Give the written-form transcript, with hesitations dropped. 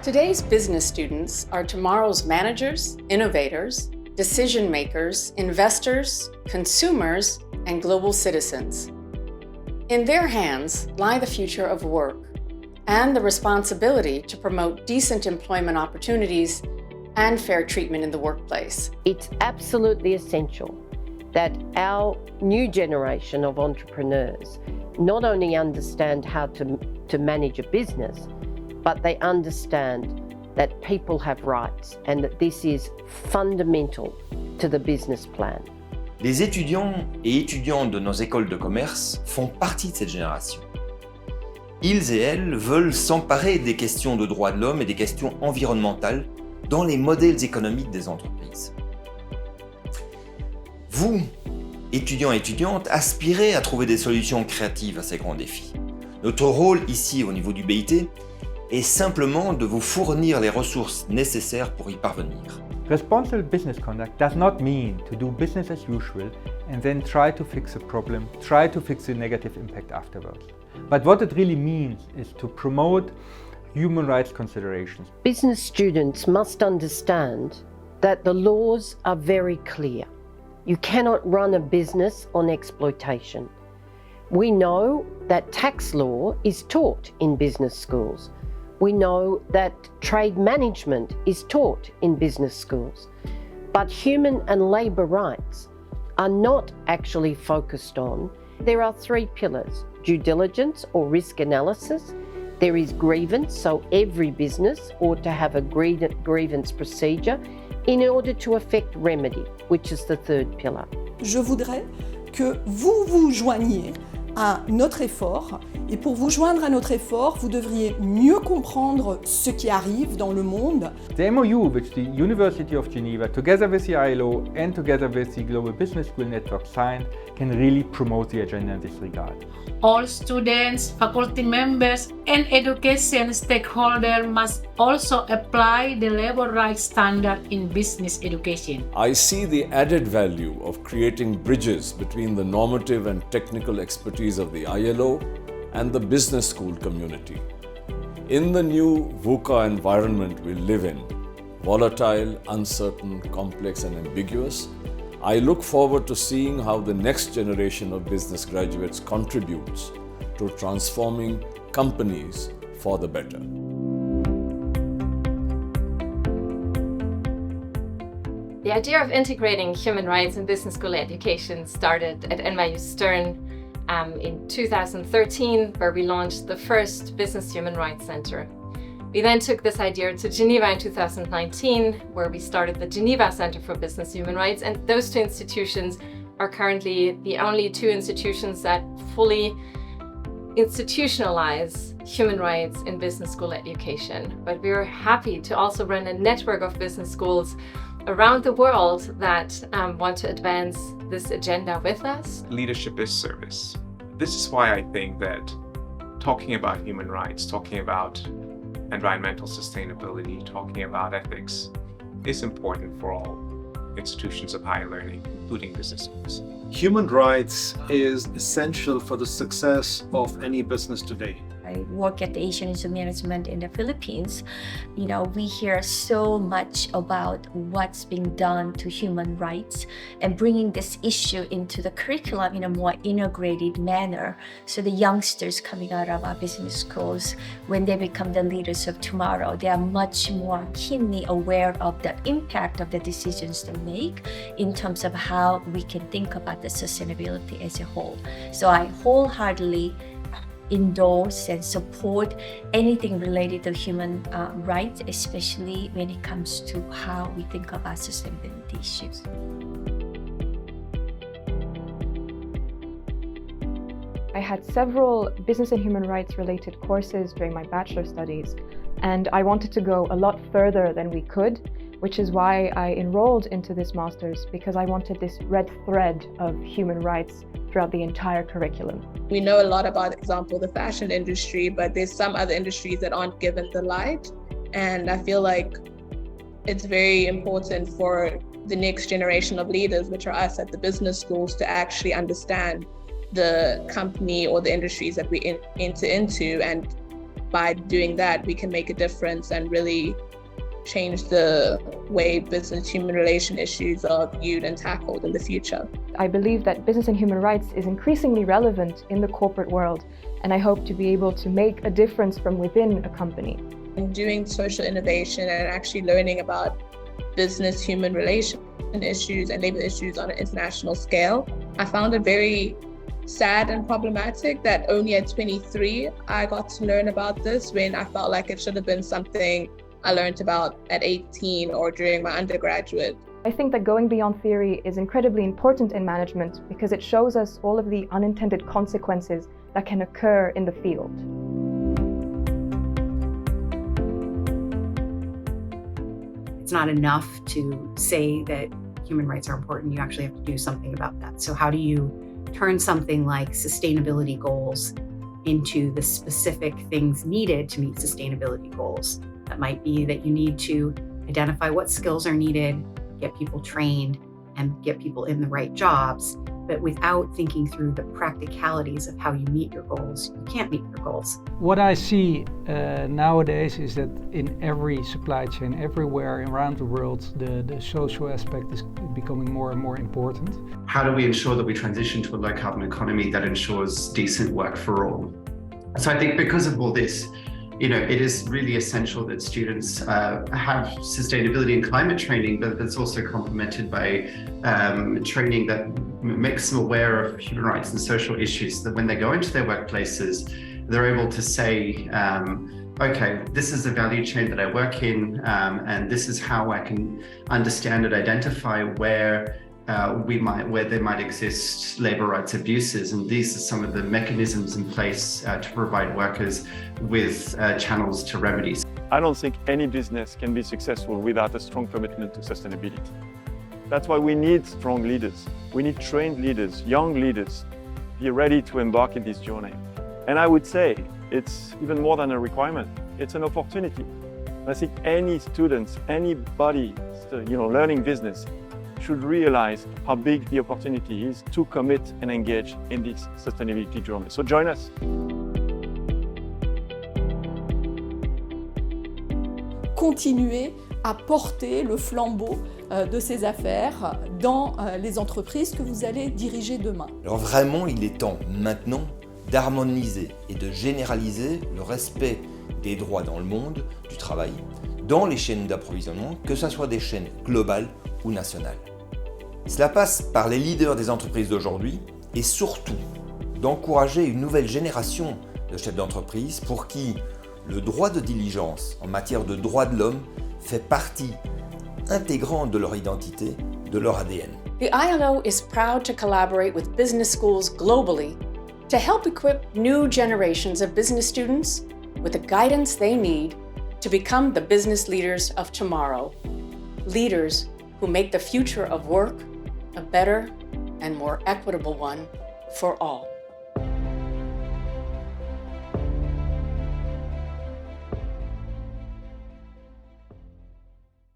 Today's business students are tomorrow's managers, innovators, decision makers, investors, consumers, and global citizens. In their hands lie the future of work and the responsibility to promote decent employment opportunities and fair treatment in the workplace. It's absolutely essential that our new generation of entrepreneurs not only understand how to manage a business, but they understand that people have rights and that this is fundamental to the business plan. Les étudiants et étudiantes de nos écoles de commerce font partie de cette génération. Ils et elles veulent s'emparer des questions de droits de l'homme et des questions environnementales dans les modèles économiques des entreprises. Vous, étudiants et étudiantes, aspirez à trouver des solutions créatives à ces grands défis. Notre rôle ici au niveau du BIT est simplement de vous fournir les ressources nécessaires pour y parvenir. Responsible business conduct does not mean to do business as usual and then try to fix the problem, try to fix the negative impact afterwards. But what it really means is to promote human rights considerations. Business students must understand that the laws are very clear. You cannot run a business on exploitation. We know that tax law is taught in business schools. We know that trade management is taught in business schools. But human and labour rights are not actually focused on. There are three pillars: due diligence or risk analysis. There is grievance, so every business ought to have a grievance procedure in order to effect remedy, which is the third pillar. Je voudrais que vous vous joigniez à notre effort, et pour vous joindre à notre effort, vous devriez mieux comprendre ce qui arrive dans le monde. The MOU which the University of Geneva, together with the ILO and together with the Global Business School Network signed, can really promote the agenda in this regard. All students, faculty members, and education stakeholders must also apply the labor rights standard in business education. I see the added value of creating bridges between the normative and technical expertise of the ILO and the business school community. In the new VUCA environment we live in, volatile, uncertain, complex, and ambiguous, I look forward to seeing how the next generation of business graduates contributes to transforming companies for the better. The idea of integrating human rights in business school education started at NYU Stern in 2013, where we launched the first Business Human Rights Center. We then took this idea to Geneva in 2019, where we started the Geneva Center for Business Human Rights, and those two institutions are currently the only two institutions that fully institutionalize human rights in business school education. But we are happy to also run a network of business schools around the world that want to advance this agenda with us. Leadership is service. This is why I think that talking about human rights, talking about environmental sustainability, talking about ethics is important for all institutions of higher learning, including business schools. Human rights is essential for the success of any business today. I work at the Asian Institute of Management in the Philippines. We hear so much about what's being done to human rights and bringing this issue into the curriculum in a more integrated manner. So the youngsters coming out of our business schools, when they become the leaders of tomorrow, they are much more keenly aware of the impact of the decisions they make in terms of how we can think about the sustainability as a whole. So I wholeheartedly endorse and support anything related to human rights, especially when it comes to how we think about sustainability issues. I had several business and human rights related courses during my bachelor studies, and I wanted to go a lot further than we could, which is why I enrolled into this master's, because I wanted this red thread of human rights throughout the entire curriculum. We know a lot about, for example, the fashion industry, but there's some other industries that aren't given the light. And I feel like it's very important for the next generation of leaders, which are us at the business schools, to actually understand the company or the industries that we enter into and by doing that, we can make a difference and really change the way business-human relation issues are viewed and tackled in the future. I believe that business and human rights is increasingly relevant in the corporate world, and I hope to be able to make a difference from within a company. In doing social innovation and actually learning about business-human relation issues and labor issues on an international scale, I found it very sad and problematic that only at 23 I got to learn about this, when I felt like it should have been something I learned about at 18 or during my undergraduate. I think that going beyond theory is incredibly important in management because it shows us all of the unintended consequences that can occur in the field. It's not enough to say that human rights are important. You actually have to do something about that. So how do you turn something like sustainability goals into the specific things needed to meet sustainability goals? That might be that you need to identify what skills are needed, get people trained, and get people in the right jobs. But without thinking through the practicalities of how you meet your goals, you can't meet your goals. What I see nowadays is that in every supply chain, everywhere around the world, the social aspect is becoming more and more important. How do we ensure that we transition to a low carbon economy that ensures decent work for all? So I think because of all this, it is really essential that students have sustainability and climate training, but that's also complemented by training that makes them aware of human rights and social issues, so that when they go into their workplaces, they're able to say, okay, this is the value chain that I work in, and this is how I can understand and identify where there might exist labor rights abuses, and these are some of the mechanisms in place to provide workers with channels to remedies. I don't think any business can be successful without a strong commitment to sustainability. That's why we need strong leaders. We need trained leaders, young leaders, be ready to embark in this journey. And I would say it's even more than a requirement, it's an opportunity. I think any students, anybody learning business should realize how big the opportunity is to commit and engage in this sustainability journey. So join us. Continuer à porter le flambeau de ces affaires dans les entreprises que vous allez diriger demain. Alors vraiment, il est temps maintenant d'harmoniser et de généraliser le respect des droits dans le monde du travail, dans les chaînes d'approvisionnement, que ce soit des chaînes globales ou nationales. Cela passe par les leaders des entreprises d'aujourd'hui et surtout d'encourager une nouvelle génération de chefs d'entreprise pour qui le droit de diligence en matière de droits de l'homme fait partie intégrante de leur identité, de leur ADN. The ILO is proud to collaborate with business schools globally to help equip new generations of business students with the guidance they need to become the business leaders of tomorrow. Leaders who make the future of work a better and more equitable one for all.